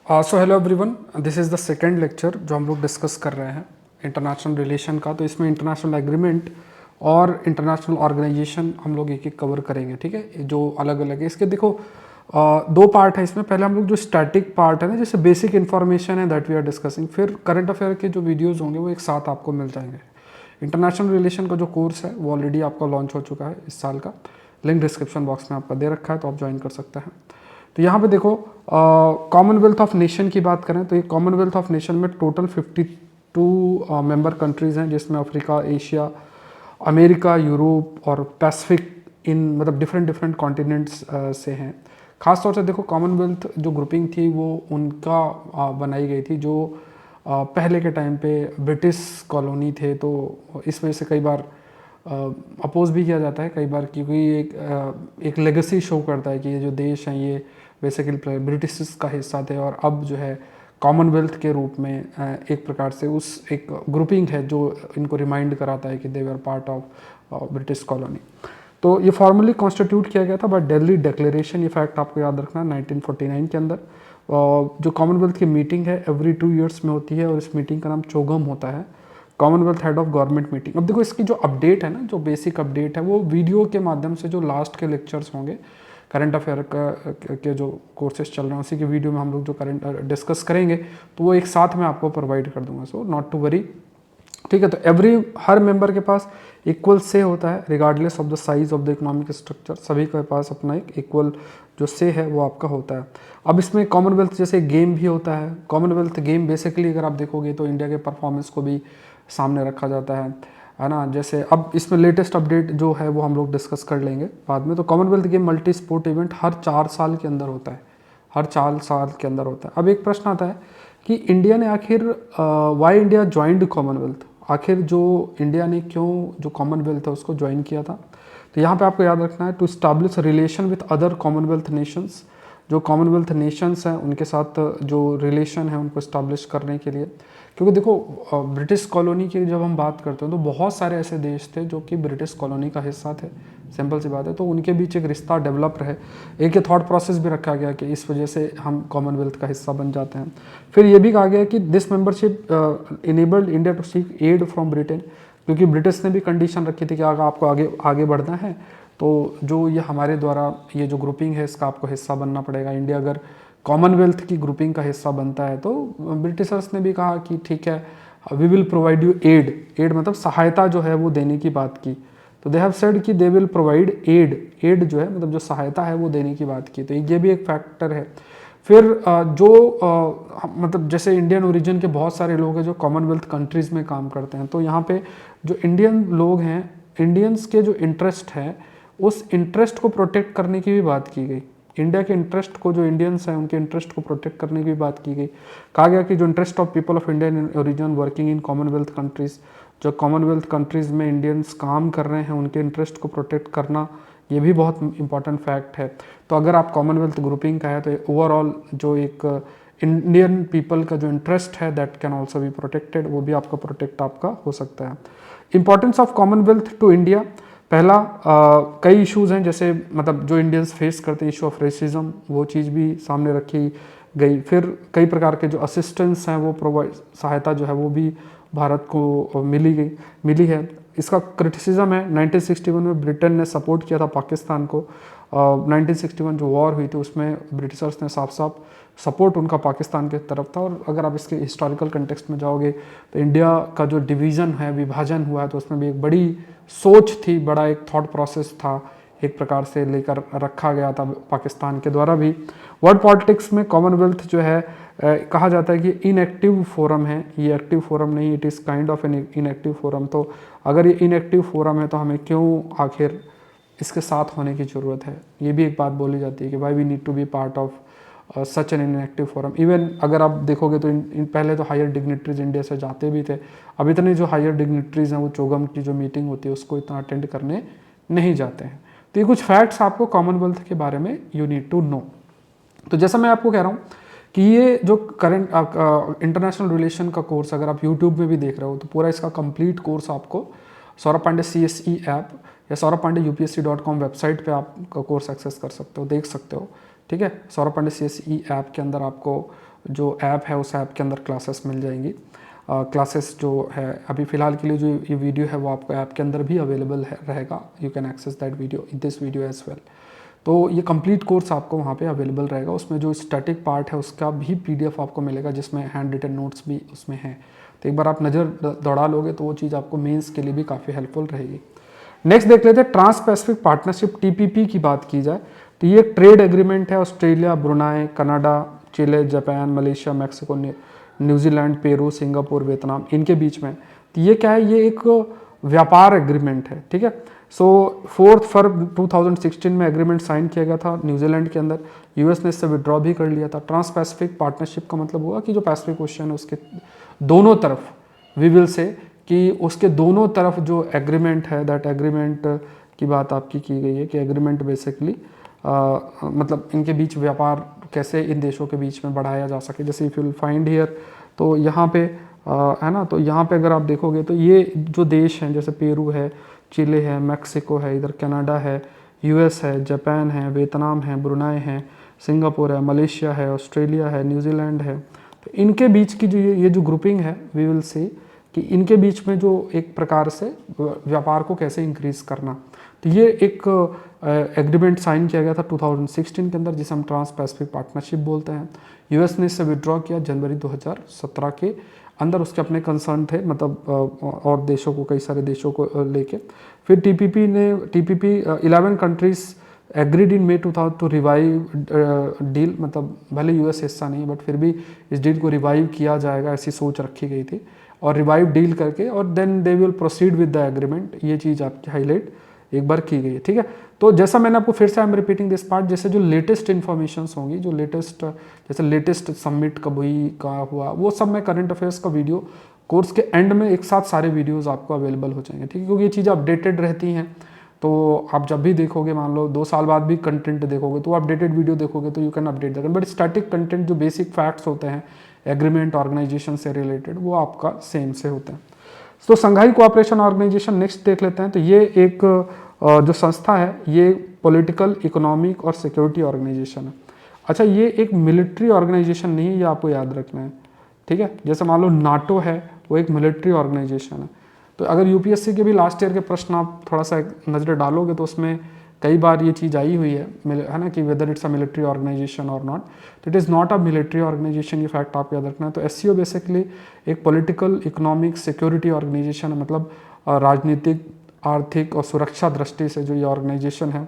So hello everyone, this is the second lecture जो हम लोग डिस्कस कर रहे हैं इंटरनेशनल रिलेशन का। तो इसमें इंटरनेशनल एग्रीमेंट और इंटरनेशनल ऑर्गेनाइजेशन हम लोग एक एक कवर करेंगे, ठीक है, जो अलग अलग है। इसके देखो दो पार्ट है इसमें। पहले हम लोग जो स्टैटिक पार्ट है ना, जैसे बेसिक इन्फॉर्मेशन है दैट वी आर डिस्कसिंग, फिर करंट अफेयर के जो वीडियोज़ होंगे वो एक साथ आपको मिल जाएंगे। इंटरनेशनल रिलेशन का जो कोर्स है वो ऑलरेडी आपका लॉन्च हो चुका है इस साल का, लिंक डिस्क्रिप्शन बॉक्स में आपका दे रखा है, तो आप ज्वाइन कर सकते हैं। तो यहाँ पे देखो कॉमनवेल्थ ऑफ नेशन की बात करें तो ये कॉमनवेल्थ ऑफ नेशन में टोटल 52 मेंबर कंट्रीज़ हैं, जिसमें अफ्रीका, एशिया, अमेरिका, यूरोप और पैसिफिक इन मतलब डिफरेंट डिफरेंट कॉन्टिनेंट्स से हैं। खास तौर से देखो कॉमनवेल्थ जो ग्रुपिंग थी वो उनका बनाई गई थी जो पहले के टाइम पे ब्रिटिश कॉलोनी थे, तो इस वजह से कई बार अपोज भी किया जाता है कई बार, क्योंकि एक लेगेसी शो करता है कि ये जो देश हैं ये बेसिकली ब्रिटिश का हिस्सा थे और अब जो है कॉमनवेल्थ के रूप में एक प्रकार से उस एक ग्रुपिंग है जो इनको रिमाइंड कराता है कि they were part of British colony. तो ये फॉर्मली कॉन्स्टिट्यूट किया गया था बाय दिल्ली डिक्लेरेशन। ये फैक्ट आपको याद रखना है 1949 के अंदर। जो कॉमनवेल्थ की मीटिंग है एवरी 2 ईयर्स में होती है और इस मीटिंग का नाम चोगम होता है, Commonwealth head of government meeting. अब देखो इसकी जो अपडेट है ना, जो बेसिक अपडेट है वो वीडियो के माध्यम से जो लास्ट के लेक्चर्स होंगे करंट अफेयर के जो कोर्सेज चल रहे हैं उसी के वीडियो में हम लोग जो करंट डिस्कस करेंगे तो वो एक साथ में आपको प्रोवाइड कर दूंगा, सो नॉट टू वरी, ठीक है। तो हर मेंबर के पास इक्वल से होता है regardless of the size of the economic structure. सभी के पास अपना एक इक्वल जो से है वो आपका होता है। अब इसमें कॉमनवेल्थ जैसे गेम भी होता है। कॉमनवेल्थ गेम बेसिकली अगर आप देखोगे तो इंडिया के परफॉर्मेंस को भी सामने रखा जाता है ना। जैसे अब इसमें लेटेस्ट अपडेट जो है वो हम लोग डिस्कस कर लेंगे बाद में। तो commonwealth game multi sport event हर 4 साल के अंदर होता है, हर 4 साल के अंदर होता है। अब एक प्रश्न आता है कि इंडिया ने आखिर वाई इंडिया ज्वाइंड कॉमनवेल्थ, आखिर जो इंडिया ने क्यों जो कॉमनवेल्थ है उसको ज्वाइन किया था। तो यहाँ पे आपको याद रखना है to establish relation with other Commonwealth nations. जो कॉमनवेल्थ नेशंस हैं उनके साथ जो रिलेशन है उनको इस्टाब्लिश करने के लिए, क्योंकि देखो ब्रिटिश कॉलोनी की जब हम बात करते हैं तो बहुत सारे ऐसे देश थे जो कि ब्रिटिश कॉलोनी का हिस्सा थे, सिंपल सी बात है। तो उनके बीच एक रिश्ता डेवलप रहे, एक ये थॉट प्रोसेस भी रखा गया कि इस वजह से हम कॉमनवेल्थ का हिस्सा बन जाते हैं। फिर ये भी कहा गया कि this membership enabled India to seek aid from Britain, क्योंकि ब्रिटिश ने भी कंडीशन रखी थी कि अगर आपको आगे बढ़ना है तो जो ये हमारे द्वारा ये जो ग्रुपिंग है इसका आपको हिस्सा बनना पड़ेगा। इंडिया अगर कॉमनवेल्थ की ग्रुपिंग का हिस्सा बनता है तो ब्रिटिशर्स ने भी कहा कि ठीक है we will provide you aid. Aid मतलब सहायता जो है वो देने की बात की। तो दे हैव सेड कि they will provide aid. Aid जो है मतलब जो सहायता है वो देने की बात की। तो ये भी एक फैक्टर है। फिर मतलब जैसे इंडियन ओरिजिन के बहुत सारे लोग हैं जो कॉमनवेल्थ कंट्रीज़ में काम करते हैं, तो यहाँ पे जो इंडियन लोग हैं, इंडियंस के जो इंटरेस्ट है उस इंटरेस्ट को प्रोटेक्ट करने की भी बात की गई। इंडिया के इंटरेस्ट को, जो इंडियंस हैं उनके इंटरेस्ट को प्रोटेक्ट करने की भी बात की गई। कहा गया कि जो interest of people of Indian origin working in Commonwealth countries, जो कॉमनवेल्थ कंट्रीज़ में इंडियंस काम कर रहे हैं उनके इंटरेस्ट को प्रोटेक्ट करना, ये भी बहुत इंपॉर्टेंट फैक्ट है। तो अगर आप कॉमनवेल्थ ग्रुपिंग का है तो ओवरऑल जो एक इंडियन पीपल का जो इंटरेस्ट है that can also be protected, वो भी आपका प्रोटेक्ट आपका हो सकता है। Importance of Commonwealth to India, पहला कई इश्यूज़ हैं जैसे मतलब जो इंडियंस फेस करते हैं, इशू ऑफ रेसिज्म, वो चीज़ भी सामने रखी गई। फिर कई प्रकार के जो असिस्टेंस हैं वो प्रोवाइड, सहायता जो है वो भी भारत को मिली है। इसका क्रिटिसिज्म है 1961 में ब्रिटेन ने सपोर्ट किया था पाकिस्तान को। 1961 जो वॉर हुई थी उसमें ब्रिटिशर्स ने साफ साफ सपोर्ट उनका पाकिस्तान की तरफ था। और अगर आप इसके हिस्टोरिकल कंटेक्स्ट में जाओगे तो इंडिया का जो डिवीज़न है, विभाजन हुआ है, तो उसमें भी एक बड़ी सोच थी, बड़ा एक थॉट प्रोसेस था, एक प्रकार से लेकर रखा गया था पाकिस्तान के द्वारा भी। वर्ल्ड पॉलिटिक्स में कॉमनवेल्थ जो है कहा जाता है कि इनएक्टिव फोरम है, ये एक्टिव फोरम नहीं, it is kind of N inactive forum. तो अगर ये इनएक्टिव फोरम है तो हमें क्यों आखिर इसके साथ होने की ज़रूरत है, ये भी एक बात बोली जाती है कि why we need to be part of such an inactive forum. Even अगर आप देखोगे तो इन पहले तो हायर डिग्निटरीज इंडिया से जाते भी थे, अब इतने जो हायर डिग्निटरीज हैं वो चोगम की जो मीटिंग होती है उसको इतना अटेंड करने नहीं जाते हैं। तो ये कुछ फैक्ट्स आपको कॉमनवेल्थ के बारे में यू नीड टू नो। तो जैसा मैं आपको कह रहा हूँ कि ये जो करंट इंटरनेशनल रिलेशन का कोर्स अगर आप यूट्यूब में भी देख रहे हो तो पूरा इसका कंप्लीट कोर्स आपको सौरभ पांडे CSE ऐप या सौरभ पांडे UPSC.com वेबसाइट पे आप कोर्स एक्सेस कर सकते हो, देख सकते हो, ठीक है। सौरभ पांडे CSE ऐप के अंदर आपको जो ऐप है उस ऐप के अंदर क्लासेस मिल जाएंगी। क्लासेस जो है अभी फ़िलहाल के लिए जो ये वीडियो है वो आपको ऐप के अंदर भी अवेलेबल रहेगा। You can access that video in this video as well. तो ये कंप्लीट कोर्स आपको वहाँ पे अवेलेबल रहेगा। उसमें जो स्टैटिक पार्ट है उसका भी PDF आपको मिलेगा, जिसमें हैंड रिटन नोट्स भी उसमें हैं। तो एक बार आप नज़र दौड़ा लोगे तो वो चीज़ आपको मेंस के लिए भी काफ़ी हेल्पफुल रहेगी। नेक्स्ट देख लेते हैं ट्रांस पैसिफिक पार्टनरशिप, TPP की बात की जाए तो ये ट्रेड एग्रीमेंट है Australia, Brunei, Canada, Chile, Japan, Malaysia, Mexico, New Zealand, Peru, Singapore, Vietnam, इनके बीच में। तो ये क्या है, ये एक व्यापार एग्रीमेंट है, ठीक है। सो 4 फरवरी 2016 में एग्रीमेंट साइन किया गया था न्यूजीलैंड के अंदर। US ने इससे विड्रॉ भी कर लिया था। ट्रांस पैसिफिक पार्टनरशिप का मतलब हुआ कि जो पैसिफिक ओशियन है उसके दोनों तरफ, वी विल से कि उसके दोनों तरफ जो एग्रीमेंट है, दैट एग्रीमेंट की बात आपकी की गई है कि एग्रीमेंट बेसिकली मतलब इनके बीच व्यापार कैसे इन देशों के बीच में बढ़ाया जा सके। जैसे if you will find here, तो यहाँ पे है ना, तो यहाँ पे अगर आप देखोगे तो ये जो देश हैं जैसे पेरू है, चिले है, मैक्सिको है, इधर कनाडा है, US है, जापान है, वियतनाम है, ब्रुनाई है, सिंगापुर है, मलेशिया है, ऑस्ट्रेलिया है, न्यूजीलैंड है। तो इनके बीच की जो ये जो ग्रुपिंग है, वी विल सी कि इनके बीच में जो एक प्रकार से व्यापार को कैसे इंक्रीज करना। तो ये एक एग्रीमेंट साइन किया गया था 2016 के अंदर, जिसे हम ट्रांस पैसिफिक पार्टनरशिप बोलते हैं। US ने इससे विड्रॉ किया जनवरी 2017 के अंदर। उसके अपने कंसर्न थे, मतलब और देशों को, कई सारे देशों को लेके। फिर TPP 11 countries agreed in May 2000 to revive deal, मतलब भले US हिस्सा नहीं बट फिर भी इस डील को रिवाइव किया जाएगा ऐसी सोच रखी गई थी, और रिवाइव डील करके और then they will proceed with the agreement. ये चीज़ आपकी हाईलाइट एक बार की गई है, ठीक है। तो जैसा मैंने आपको फिर से, I am repeating this part, जैसे जो लेटेस्ट इन्फॉर्मेशंस होंगी, जो लेटेस्ट, जैसे लेटेस्ट समिट कब हुई, कहाँ हुआ, वो सब मैं करंट अफेयर्स का वीडियो कोर्स के एंड में एक साथ सारे वीडियोस आपको अवेलेबल हो जाएंगे, ठीक है। क्योंकि ये चीज़ें अपडेटेड रहती हैं, तो आप जब भी देखोगे, मान लो 2 साल बाद भी कंटेंट देखोगे तो अपडेटेड वीडियो देखोगे तो you can update that. But static content जो बेसिक फैक्ट्स होते हैं एग्रीमेंट ऑर्गेनाइजेशन से रिलेटेड, वो आपका सेम से होते हैं। तो संघाई कोऑपरेशन ऑर्गेनाइजेशन नेक्स्ट देख लेते हैं। तो ये एक जो संस्था है, ये पॉलिटिकल, इकोनॉमिक और सिक्योरिटी ऑर्गेनाइजेशन है। अच्छा, ये एक मिलिट्री ऑर्गेनाइजेशन नहीं है, ये आपको याद रखना है, ठीक है। जैसे मान लो नाटो है, वो एक मिलिट्री ऑर्गेनाइजेशन है। तो अगर UPSC के भी लास्ट ईयर के प्रश्न आप थोड़ा सा नज़र डालोगे तो उसमें कई बार ये चीज़ आई हुई है ना, कि whether it's a military organization और नॉट। तो it is not a military organization, ये फैक्ट आप याद रखना है। तो SCO बेसिकली एक पॉलिटिकल, इकोनॉमिक, सिक्योरिटी ऑर्गेनाइजेशन है, मतलब राजनीतिक, आर्थिक और सुरक्षा दृष्टि से जो ये ऑर्गेनाइजेशन है।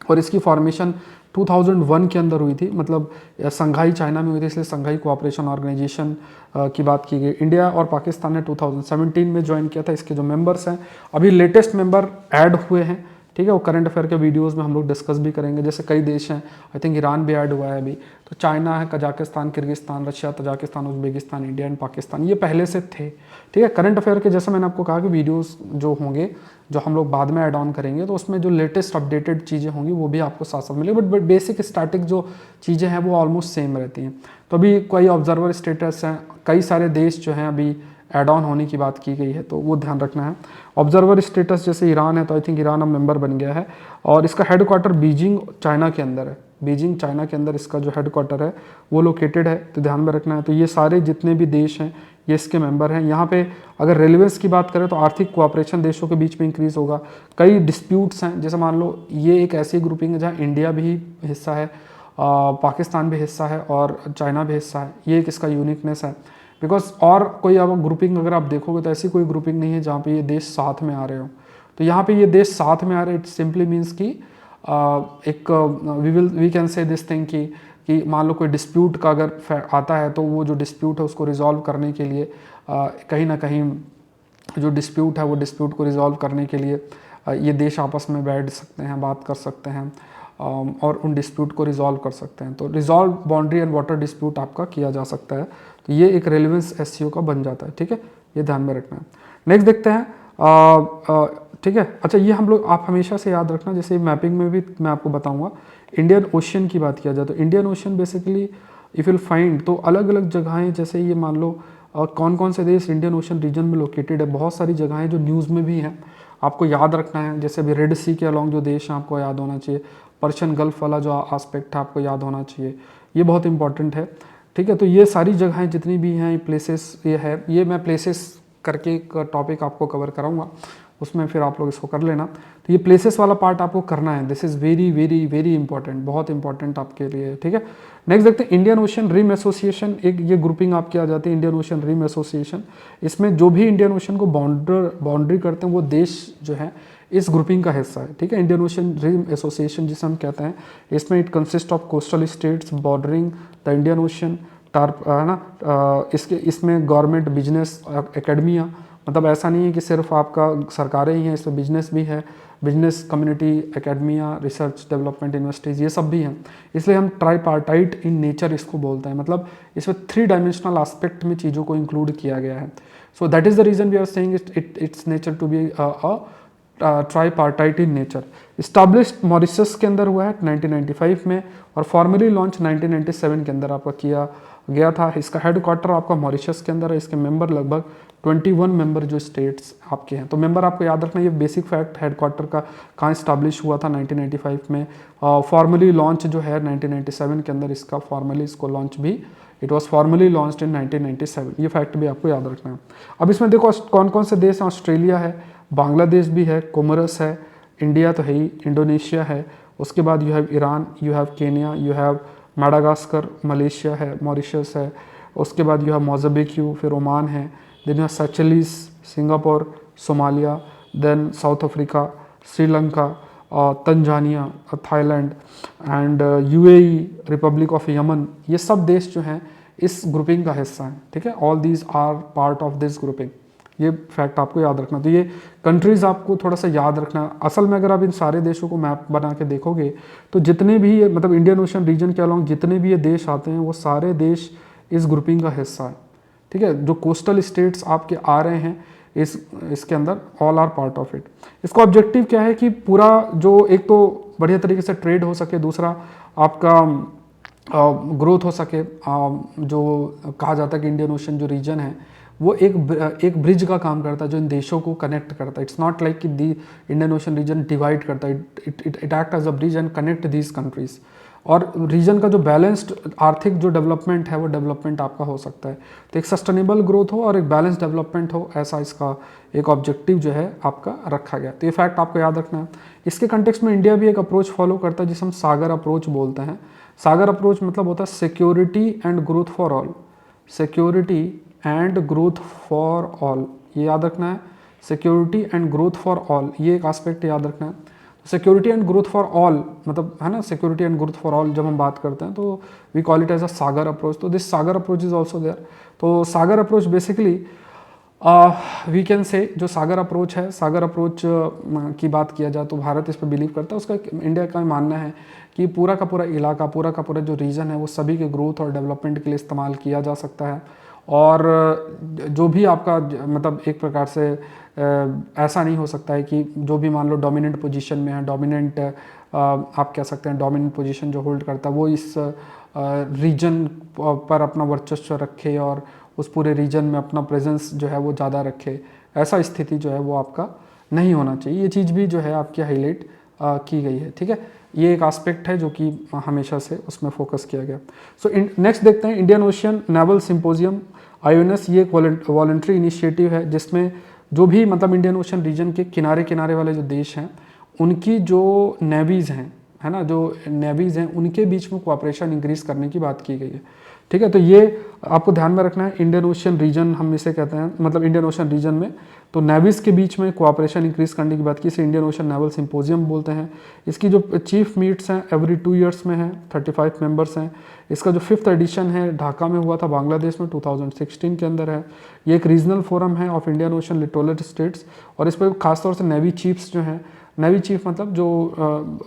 और इसकी फॉर्मेशन 2001 के अंदर हुई थी, मतलब संघाई चाइना में हुई थी, इसलिए संघाई कोऑपरेशन ऑर्गेनाइजेशन की बात की गई। इंडिया और पाकिस्तान ने 2017 में ज्वाइन किया था। इसके जो मेंबर्स हैं, अभी लेटेस्ट मेंबर ऐड हुए हैं, ठीक है। वो करंट अफेयर के वीडियोस में हम लोग डिस्कस भी करेंगे। जैसे कई देश हैं, आई थिंक ईरान भी ऐड हुआ है अभी, तो चाइना है, Kazakhstan, Kyrgyzstan, Russia, Tajikistan, Uzbekistan, India and Pakistan, ये पहले से थे, ठीक है। करंट अफेयर के जैसे मैंने आपको कहा कि वीडियोस जो होंगे, जो हम लोग बाद में ऐड ऑन करेंगे, तो उसमें जो लेटेस्ट अपडेटेड चीज़ें होंगी वो भी आपको साथ साथ मिलेगी। बट बेसिक स्टैटिक जो चीज़ें हैं वो ऑलमोस्ट सेम रहती हैं। तो अभी कोई ऑब्जर्वर स्टेटस हैं, कई सारे देश जो हैं अभी ऐड ऑन होने की बात की गई है, तो वो ध्यान रखना है। ऑब्जर्वर स्टेटस जैसे ईरान है, तो आई थिंक ईरान अब मेंबर बन गया है, और इसका हेडक्वार्टर बीजिंग चाइना के अंदर है। बीजिंग चाइना के अंदर इसका जो हेडक्वार्टर है वो लोकेटेड है, तो ध्यान में रखना है। तो ये सारे जितने भी देश हैं ये इसके मेंबर हैं। यहाँ पे अगर रेलिवेंस की बात करें तो आर्थिक कोऑपरेशन देशों के बीच में इंक्रीज होगा। कई डिस्प्यूट्स हैं, जैसे मान लो ये एक ऐसी ग्रुपिंग है जहाँ इंडिया भी हिस्सा है, पाकिस्तान भी हिस्सा है और चाइना भी हिस्सा है। ये एक इसका यूनिकनेस है, बिकॉज और कोई अब ग्रुपिंग अगर आप देखोगे तो ऐसी कोई ग्रुपिंग नहीं है जहाँ पे ये देश साथ में आ रहे हो। तो यहाँ पे ये देश साथ में आ रहे, इट सिंपली मीन्स कि एक we can say this thing कि मान लो कोई डिस्प्यूट का अगर आता है, तो वो जो डिस्प्यूट है उसको रिजॉल्व करने के लिए कहीं ना कहीं जो डिस्प्यूट है वो डिस्प्यूट को रिजॉल्व करने के लिए ये देश आपस में बैठ सकते हैं, बात कर सकते हैं और उन डिस्प्यूट को रिजॉल्व कर सकते हैं। तो resolve boundary and water dispute आपका किया जा सकता है। तो ये एक रेलिवेंस SCO का बन जाता है, ठीक है, ये ध्यान में रखना है। नेक्स्ट देखते हैं, ठीक है। अच्छा, ये हम लोग आप हमेशा से याद रखना, जैसे मैपिंग में भी मैं आपको बताऊंगा। इंडियन ओशियन की बात किया जाए तो Indian ocean basically if will find, तो अलग अलग जगहें, जैसे ये मान लो कौन कौन से देश इंडियन ओशन रीजन में लोकेटेड है। बहुत सारी जगहें जो न्यूज़ में भी हैं, आपको याद रखना है। जैसे अभी रेड सी के अलॉन्ग जो देश हैं आपको याद होना चाहिए। पर्शियन गल्फ वाला जो आस्पेक्ट है आपको याद होना चाहिए, ये बहुत इंपॉर्टेंट है। ठीक है। तो ये सारी जगहें जितनी भी हैं, प्लेसेस ये है, ये मैं प्लेसेस करके एक टॉपिक आपको कवर कराऊंगा, उसमें फिर आप लोग इसको कर लेना। तो ये प्लेसेस वाला पार्ट आपको करना है, this is very very very important, बहुत इंपॉर्टेंट आपके लिए, ठीक है। नेक्स्ट देखते हैं इंडियन ओशन रिम एसोसिएशन, एक ये ग्रुपिंग आपकी आ जाती है इंडियन ओशन रिम एसोसिएशन। इसमें जो भी इंडियन ओशन को बाउंड्री करते हैं वो देश जो है इस ग्रुपिंग का हिस्सा है, ठीक है। इंडियन ओशन रिम एसोसिएशन जिसे हम कहते हैं, इसमें it consist of coastal states bordering the Indian ocean, tarp है ना, इसमें गवर्नमेंट बिजनेस एकेडमिया, मतलब ऐसा नहीं है कि सिर्फ आपका सरकारें ही हैं, इसमें बिजनेस भी है, business community academia, research development universities, ये सब भी हैं। इसलिए हम ट्राईपार्टाइट इन नेचर इसको बोलते हैं, मतलब इसमें 3 डायमेंशनल एस्पेक्ट में चीज़ों को इंक्लूड किया गया है। So that is the reason we are saying it's nature to be tripartite in nature. Established Mauritius के अंदर हुआ है 1995 में, और फॉर्मली लॉन्च 1997 के अंदर आपका किया गया था। इसका हेडक्वार्टर आपका मॉरिशस के अंदर है। इसके मेंबर लगभग 21 मेंबर जो स्टेट्स आपके हैं। तो मेंबर आपको याद रखना, ये बेसिक फैक्ट, हेडक्वार्टर का कहाँ इस्टाब्लिश हुआ था 1995 में, फॉर्मली लॉन्च जो है 1997 के अंदर इसका फॉर्मली इसको लॉन्च भी, it was formally launched in 1997, ये फैक्ट भी आपको याद रखना है। अब इसमें देखो कौन कौन से देश हैं, ऑस्ट्रेलिया है, बांग्लादेश भी है, कोमोरस है, इंडिया तो है ही, इंडोनेशिया है, उसके बाद you have Iran, you have Kenya, you have Madagascar, Malaysia है, मॉरिशस है, उसके बाद यू हैव मोज़ाम्बिक, फिर ओमान है, then you have Seychelles, Singapore, Somalia, then South Africa, Sri Lanka, Tanzania, Thailand and UAE, Republic of Yemen, ये सब देश जो हैं इस ग्रुपिंग का हिस्सा हैं, ठीक है। All these are part of this grouping, ये फैक्ट आपको याद रखना। तो ये कंट्रीज़ आपको थोड़ा सा याद रखना। असल में अगर आप इन सारे देशों को मैप बना के देखोगे तो जितने भी ये मतलब इंडियन ओशन रीजन के अलावा जितने भी ये देश आते हैं वो सारे देश इस ग्रुपिंग का हिस्सा है, ठीक है। जो कोस्टल स्टेट्स आपके आ रहे हैं इसके अंदर, all are part of it. इसका ऑब्जेक्टिव क्या है कि पूरा जो एक तो बढ़िया तरीके से ट्रेड हो सके, दूसरा आपका ग्रोथ हो सके। जो कहा जाता है कि इंडियन ओशन जो रीजन है वो एक ब्रिज का काम करता है जो इन देशों को कनेक्ट करता है। इट्स नॉट लाइक कि the Indian Ocean region divide करता है, it act as a bridge and connect these countries. और रीजन का जो बैलेंस्ड आर्थिक जो डेवलपमेंट है वो डेवलपमेंट आपका हो सकता है। तो एक सस्टेनेबल ग्रोथ हो और एक बैलेंस डेवलपमेंट हो, ऐसा इसका एक ऑब्जेक्टिव जो है आपका रखा गया। तो ये फैक्ट आपको याद रखना है। इसके कंटेक्स्ट में इंडिया भी एक अप्रोच फॉलो करता है जिसे हम सागर अप्रोच बोलते हैं। सागर अप्रोच मतलब होता है security and growth for all, security and growth for all, ये याद रखना है। Security and growth for all, ये एक एस्पेक्ट याद रखना है। Security and growth for all मतलब है ना, security and growth for all जब हम बात करते हैं तो we call it as a SAGAR approach. तो this SAGAR approach is also there. तो SAGAR approach basically we can say जो सागर अप्रोच है, सागर अप्रोच की बात किया जाए तो भारत इस पर बिलीव करता है। उसका इंडिया का मानना है कि पूरा का पूरा इलाका, पूरा का पूरा जो रीजन है वो सभी के ग्रोथ और डेवलपमेंट के लिए इस्तेमाल किया जा सकता है। और जो भी आपका मतलब एक प्रकार से ऐसा नहीं हो सकता है कि जो भी मान लो डोमिनेंट पोजीशन में है, डोमिनेंट आप कह सकते हैं डोमिनेंट पोजीशन जो होल्ड करता है वो इस रीजन पर अपना वर्चस्व रखे और उस पूरे रीजन में अपना प्रेजेंस जो है वो ज़्यादा रखे, ऐसा स्थिति जो है वो आपका नहीं होना चाहिए। ये चीज़ भी जो है आपकी हाईलाइट की गई है, ठीक है। ये एक एस्पेक्ट है जो कि हमेशा से उसमें फोकस किया गया। सो नेक्स्ट देखते हैं Indian ocean naval symposium IONS। ये एक वॉलंटरी इनिशिएटिव है जिसमें जो भी मतलब इंडियन ओशन रीजन के किनारे किनारे वाले जो देश हैं उनकी जो नेवीज़ हैं, है ना, जो नेवीज़ हैं उनके बीच में कोऑपरेशन इंक्रीज करने की बात की गई है, ठीक है। तो ये आपको ध्यान में रखना है। इंडियन ओशन रीजन हम इसे कहते हैं, मतलब इंडियन ओशन रीजन में तो नेवीज़ के बीच में कोऑपरेशन इंक्रीज करने की बात की, इसे इंडियन ओशन नेवल सिंपोजियम बोलते हैं। इसकी जो चीफ मीट्स हैं एवरी 2 ईयर्स में है, 35 मेंबर्स हैं। इसका जो 5th एडिशन है ढाका में हुआ था, बांग्लादेश में 2016 के अंदर है। ये एक रीजनल फोरम है of Indian ocean littoral states और इस पर खासतौर से नेवी चीफ्स जो हैं, नेवी चीफ मतलब जो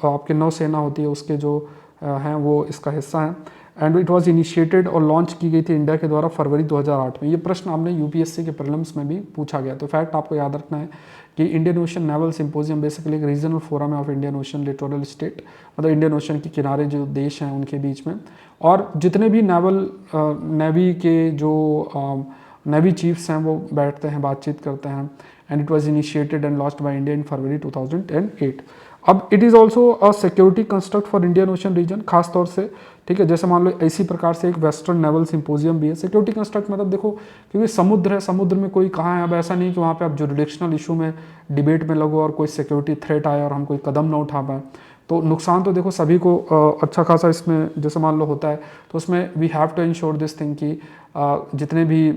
आपके नौसेना होती है उसके जो हैं वो इसका हिस्सा हैं। एंड इट वाज इनिशिएटेड और लॉन्च की गई थी इंडिया के द्वारा फरवरी 2008 में। ये प्रश्न आपने यूपीएससी के प्रीलिम्स में भी पूछा गया। तो फैक्ट आपको याद रखना है कि Indian ocean naval symposium basically एक रीजनल फोरम है of Indian ocean littoral state, मतलब इंडियन ओशन के किनारे जो देश हैं उनके बीच में। और जितने भी नेवी के जो नेवी चीफ्स हैं वो बैठते हैं, बातचीत करते हैं। And it was initiated and launched by India in February 2008। अब it is also a security construct for Indian Ocean region, खास तौर से, ठीक है। जैसे मान लो इसी प्रकार से एक वेस्टर्न नेवल सिंपोजियम भी है। सिक्योरिटी कंस्ट्रक्ट मतलब देखो, क्योंकि समुद्र है, समुद्र में कोई कहाँ है, अब ऐसा नहीं कि वहाँ पे आप जुरिडिक्शनल इशू में डिबेट में लगो और कोई सिक्योरिटी थ्रेट आए और हम कोई कदम ना उठा पाए, तो नुकसान तो देखो सभी को अच्छा खासा इसमें जैसे मान लो होता है। तो उसमें we have to ensure this thing कि जितने भी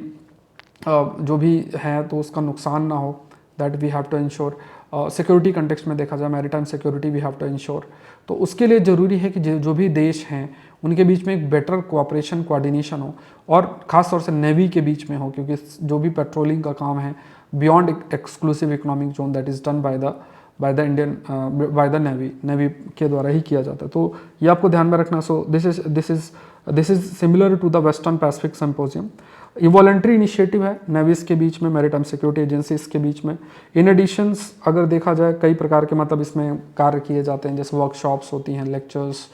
जो भी हैं तो उसका नुकसान ना हो, that we have to ensure. Security context में देखा जाए, maritime security we have to ensure. तो उसके लिए ज़रूरी है कि जो भी देश हैं उनके बीच में एक बेटर कोऑपरेशन कोऑर्डिनेशन हो, और ख़ास तौर से नेवी के बीच में हो, क्योंकि जो भी पेट्रोलिंग का काम है beyond exclusive economic zone that is done by the Indian by the navy के द्वारा ही किया जाता है। तो ये आपको ध्यान में रखना। So this is similar to the western Pacific symposium. Voluntary initiative है नेवीज के बीच में, मैरीटाइम सिक्योरिटी एजेंसीज के बीच में। इन एडिशंस अगर देखा जाए कई प्रकार के मतलब इसमें कार्य किए जाते हैं, जैसे वर्कशॉप्स होती हैं, लेक्चर्स,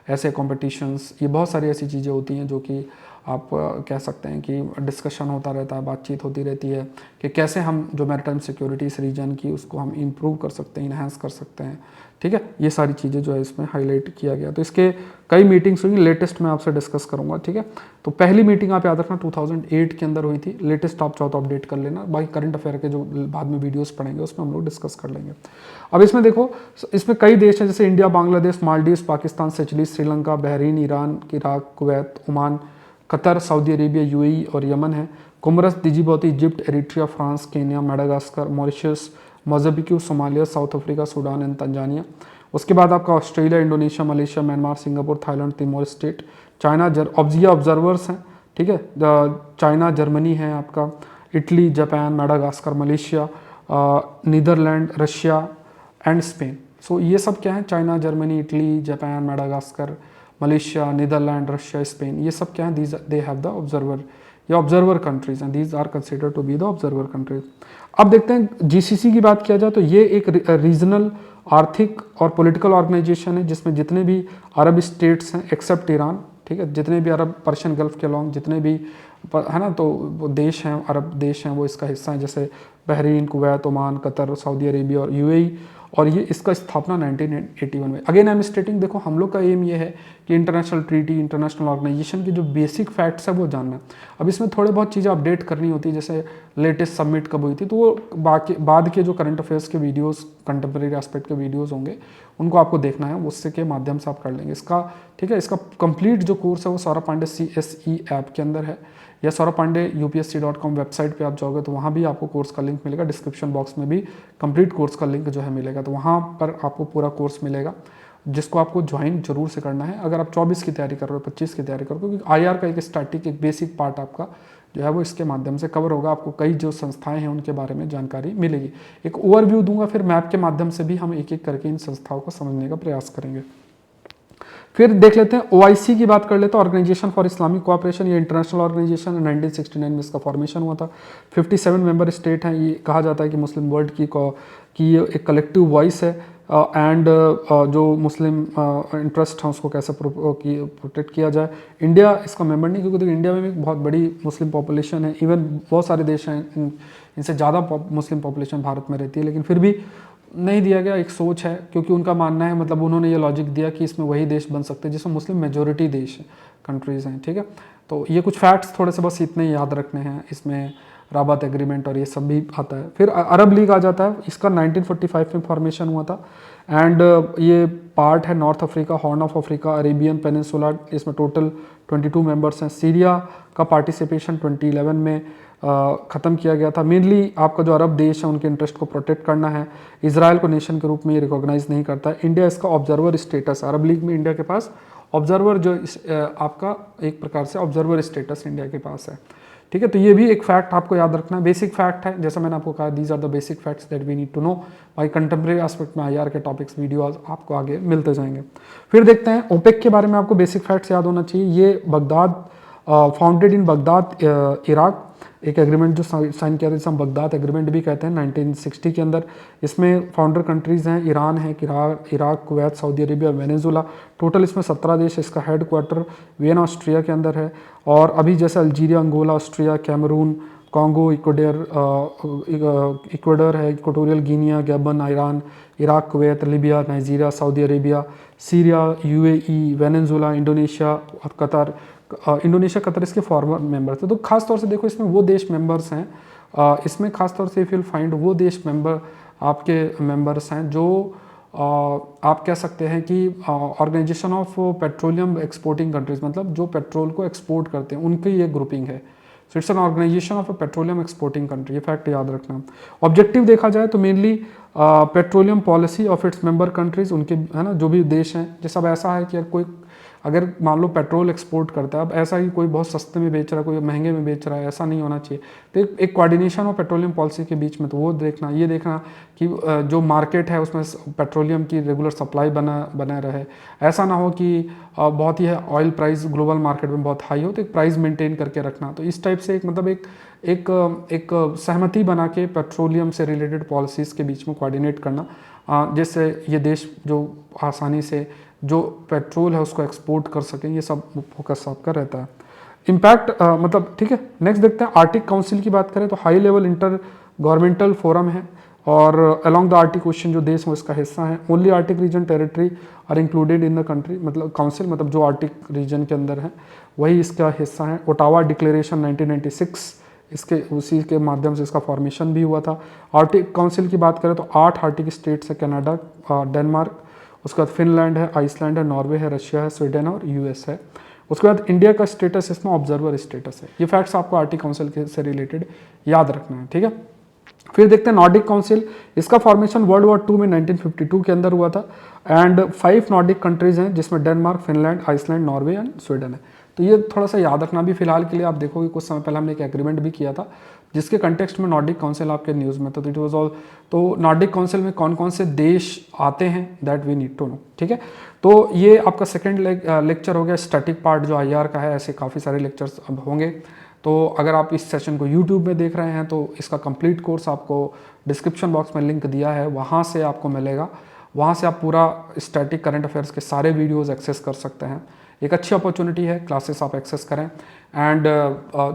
ऐसे कॉम्पिटिशन्स, ये बहुत सारी ऐसी चीज़ें होती हैं जो कि आप कह सकते हैं कि डिस्कशन होता रहता है, बातचीत होती रहती है कि कैसे हम जो मैरीटाइम सिक्योरिटी इस रीजन की उसको हम इम्प्रूव कर सकते हैं, इन्हांस कर सकते हैं, ठीक है। ये सारी चीज़ें जो है इसमें हाईलाइट किया गया। तो इसके कई मीटिंग्स हुई, लेटेस्ट मैं आपसे डिस्कस करूंगा, ठीक है। तो पहली मीटिंग आप याद रखना 2008 के अंदर हुई थी, लेटेस्ट आप चाहो तो अपडेट कर लेना, बाकी करंट अफेयर के जो बाद में वीडियोस पढ़ेंगे उसमें हम लोग डिस्कस कर लेंगे। अब इसमें देखो, इसमें कई देश हैं जैसे India, Bangladesh, Maldives, Pakistan, Seychelles, Sri Lanka, Bahrain, Iran, Iraq, Kuwait, Oman, Qatar, Saudi Arabia, UAE और यमन है। Comoros, Djibouti, Egypt, Eritrea, France, Kenya, Madagascar, Mauritius, Mozambique, Somalia, South Africa, Sudan and Tanzania. उसके बाद आपका Australia, Indonesia, Malaysia, Myanmar, Singapore, Thailand, Timor State, China, observers हैं, ठीक है। China, Germany है आपका, Italy, Japan, Madagascar, Malaysia, Netherland, Russia and Spain. So ये सब क्या है, China, Germany, Italy, Japan, Madagascar, Malaysia, Netherland, Russia, Spain, ये सब क्या है, these they have the observer, ये ऑब्जर्वर कंट्रीज हैं, these are consider to be the observer countries. अब देखते हैं जीसीसी की बात किया जाए तो ये एक रीजनल आर्थिक और पॉलिटिकल ऑर्गेनाइजेशन है जिसमें जितने भी अरब स्टेट्स हैं एक्सेप्ट ईरान, ठीक है, जितने भी अरब पर्शियन गल्फ के अलॉन्ग जितने भी है ना, तो वो देश हैं, अरब देश हैं, वो इसका हिस्सा हैं, जैसे Bahrain, Kuwait, Oman, Qatar, Saudi Arabia और यूएई। और ये इसका स्थापना 1981 में। अगेन आई एम स्टेटिंग, देखो हम लोग का एम ये है कि इंटरनेशनल ट्रीटी, इंटरनेशनल ऑर्गेनाइजेशन के जो बेसिक फैक्ट्स है वो जानना। अब इसमें थोड़े बहुत चीज़ें अपडेट करनी होती है, जैसे लेटेस्ट सबमिट कब हुई थी, तो वो बाकी बाद के जो करंट अफेयर्स के वीडियोस, कंटेम्प्रेरी एस्पेक्ट के वीडियोस होंगे उनको आपको देखना है, उससे के माध्यम से आप कर लेंगे इसका, ठीक है। इसका कंप्लीट जो कोर्स है वो सौरभ पांडे CSE ऐप के अंदर है, या सौरभ पांडे upsc.com वेबसाइट पे आप जाओगे तो वहाँ भी आपको कोर्स का लिंक मिलेगा, डिस्क्रिप्शन बॉक्स में भी कंप्लीट कोर्स का लिंक जो है मिलेगा, तो वहाँ पर आपको पूरा कोर्स मिलेगा जिसको आपको ज्वाइन जरूर से करना है। अगर आप 24 की तैयारी कर रहे हो, 25 की तैयारी कर रहे हो, क्योंकि IR का एक स्टैटिक, एक बेसिक पार्ट आपका जो है वो इसके माध्यम से कवर होगा। आपको कई जो संस्थाएं हैं उनके बारे में जानकारी मिलेगी, एक ओवरव्यू दूंगा, फिर मैप के माध्यम से भी हम एक एक करके इन संस्थाओं को समझने का प्रयास करेंगे। फिर देख लेते हैं OIC की बात कर लेते हैं, ऑर्गेनाइजेशन फॉर इस्लामिक कोऑपरेशन। ये इंटरनेशनल ऑर्गेनाइजेशन है, 1969 में इसका फॉर्मेशन हुआ था। 57 मेंबर स्टेट हैं। ये कहा जाता है कि मुस्लिम वर्ल्ड की एक कलेक्टिव वॉइस है, एंड जो मुस्लिम इंटरेस्ट हैं उसको कैसे प्रोटेक्ट किया जाए। इंडिया इसका मेंबर नहीं, क्योंकि देखिए इंडिया में भी बहुत बड़ी मुस्लिम पॉपुलेशन है, इवन बहुत सारे देश हैं इनसे ज़्यादा मुस्लिम पॉपुलेशन भारत में रहती है, लेकिन फिर भी नहीं दिया गया। एक सोच है, क्योंकि उनका मानना है, मतलब उन्होंने ये लॉजिक दिया कि इसमें वही देश बन सकते हैं जिसमें मुस्लिम मेजोरिटी देश कंट्रीज़ हैं, ठीक है। तो ये कुछ फैक्ट्स थोड़े से बस इतने याद रखने हैं। इसमें राबत एग्रीमेंट और ये सब भी आता है। फिर अरब लीग आ जाता है, इसका 1945 में फॉर्मेशन हुआ था, एंड ये पार्ट है north Africa, horn of Africa, Arabian peninsula. इसमें टोटल 22 मेंबर्स हैं। सीरिया का पार्टिसिपेशन 2011 में ख़त्म किया गया था। मेनली आपका जो अरब देश है उनके इंटरेस्ट को प्रोटेक्ट करना है। इजराइल को नेशन के रूप में ये रिकॉग्नाइज नहीं करता है। इंडिया इसका ऑब्जर्वर स्टेटस, अरब लीग में इंडिया के पास ऑब्जर्वर जो आपका एक प्रकार से ऑब्जर्वर स्टेटस इंडिया के पास है, ठीक है। तो ये भी एक फैक्ट आपको याद रखना है, बेसिक फैक्ट है, जैसा मैंने आपको कहा, these are the basic facts that we need to know. भाई कंटेम्प्रेरी एस्पेक्ट में IR के टॉपिक्स वीडियो आपको आगे मिलते जाएंगे। फिर देखते हैं ओपेक के बारे में, आपको बेसिक फैक्ट्स याद होना चाहिए। ये Baghdad, founded in Baghdad, Iraq, एक एग्रीमेंट जो साइन किया था जिसे हम बगदाद एग्रीमेंट भी कहते हैं 1960 के अंदर। इसमें फाउंडर कंट्रीज़ हैं, ईरान है, Iraq, Kuwait, Saudi Arabia, Venezuela. Total इसमें 17 देश। इसका हेड क्वार्टर वियना ऑस्ट्रिया के अंदर है। और अभी जैसे Algeria, Angola, Austria, Cameroon, Congo, Ecuador है, Equatorial Guinea, Gabon, Iran, Iraq, Kuwait, Libya, Nigeria, Saudi Arabia, Syria, UAE, Venezuela, Indonesia और कतर। इंडोनेशिया, कतर इसके फॉर्मर मेंबर थे। तो खास तौर से देखो इसमें वो देश मेंबर्स हैं, इसमें खास तौर से इफ यू फाइंड वो देश मेंबर आपके मेंबर्स हैं जो आप कह सकते हैं कि organization of petroleum exporting countries, मतलब जो पेट्रोल को एक्सपोर्ट करते हैं उनकी ये ग्रुपिंग है। So it's an organization of a petroleum exporting country, ये फैक्ट याद रखना। ऑब्जेक्टिव देखा जाए तो mainly petroleum policy of its member countries, उनके है ना जो भी देश हैं, जैसा अब ऐसा है कि यार कोई अगर मान लो पेट्रोल एक्सपोर्ट करता है, अब ऐसा ही कोई बहुत सस्ते में बेच रहा है, कोई महंगे में बेच रहा है, ऐसा नहीं होना चाहिए। तो एक कोऑर्डिनेशन ऑफ पेट्रोलियम पॉलिसी के बीच में, तो वो देखना, ये देखना कि जो मार्केट है उसमें पेट्रोलियम की रेगुलर सप्लाई बना रहे। ऐसा ना हो कि बहुत ही ऑयल प्राइस ग्लोबल मार्केट में बहुत हाई हो, तो एक प्राइस मेंटेन करके रखना। तो इस टाइप से एक मतलब एक सहमति बना के पेट्रोलियम से रिलेटेड पॉलिसीज़ के बीच में कोऑर्डिनेट करना, जिससे ये देश जो आसानी से जो पेट्रोल है उसको एक्सपोर्ट कर सकें, ये सब फोकस आपका रहता है। इम्पैक्ट मतलब ठीक है। नेक्स्ट देखते हैं आर्टिक काउंसिल की बात करें तो high level inter governmental forum है, और अलोंग द आर्टिक ओशन जो देश है उसका हिस्सा है। Only Arctic region territory are included in the country, मतलब काउंसिल मतलब जो आर्टिक रीजन के अंदर है वही इसका हिस्सा है। ओटावा डिक्लेरेशन 1996 इसके उसी के माध्यम से इसका फॉर्मेशन भी हुआ था। आर्टिक काउंसिल की बात करें तो 8 आर्टिक स्टेट्स है, कनाडा, डेनमार्क, उसके बाद फिनलैंड है, आइसलैंड है, नॉर्वे है, रशिया है, स्वीडन और यूएस है। उसके बाद इंडिया का स्टेटस इसमें ऑब्जर्वर स्टेटस है। ये फैक्ट्स आपको आर्टिक काउंसिल से रिलेटेड याद रखना है, ठीक है। फिर देखते हैं नॉर्डिक काउंसिल, इसका फॉर्मेशन वर्ल्ड वॉर 2 में 1952 के अंदर हुआ था, एंड 5 नॉर्डिक कंट्रीज हैं जिसमें Denmark, Finland, Iceland, Norway and Sweden है। तो ये थोड़ा सा याद रखना भी। फिलहाल के लिए आप देखोगे कुछ समय पहले हमने एक एग्रीमेंट भी किया था जिसके कंटेक्स्ट में नॉर्डिक काउंसिल आपके न्यूज़ में, तो इट वाज ऑल। तो नॉर्डिक काउंसिल में कौन कौन से देश आते हैं that we need to know, ठीक है। तो ये आपका सेकेंड लेक्चर हो गया स्टैटिक पार्ट जो IR का है। ऐसे काफ़ी सारे लेक्चर्स अब होंगे। तो अगर आप इस सेशन को YouTube में देख रहे हैं तो इसका कंप्लीट कोर्स आपको डिस्क्रिप्शन बॉक्स में लिंक दिया है, वहाँ से आपको मिलेगा। वहाँ से आप पूरा स्टैटिक करंट अफेयर्स के सारे वीडियोस एक्सेस कर सकते हैं। एक अच्छी अपॉर्चुनिटी है, क्लासेस आप एक्सेस करें एंड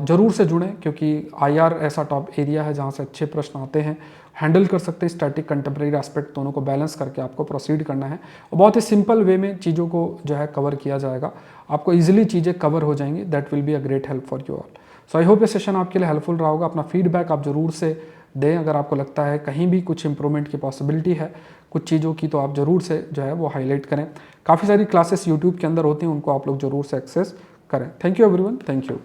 ज़रूर से जुड़ें, क्योंकि IR ऐसा टॉप एरिया है जहाँ से अच्छे प्रश्न आते हैं, हैंडल कर सकते हैं स्टैटिक कंटेम्प्रेरी एस्पेक्ट दोनों को बैलेंस करके आपको प्रोसीड करना है। और बहुत ही सिंपल वे में चीज़ों को जो है कवर किया जाएगा, आपको ईजिली चीज़ें कवर हो जाएंगी। That will be a great help for you all. So I hope ये सेशन आपके लिए हेल्पफुल रहा होगा। अपना फीडबैक आप ज़रूर से दें, अगर आपको लगता है कहीं भी कुछ इंप्रूवमेंट की पॉसिबिलिटी है कुछ चीज़ों की, तो आप ज़रूर से जो है वो हाईलाइट करें। काफ़ी सारी क्लासेस यूट्यूब के अंदर होती हैं, उनको आप लोग ज़रूर से एक्सेस करें। Thank you everyone, thank you.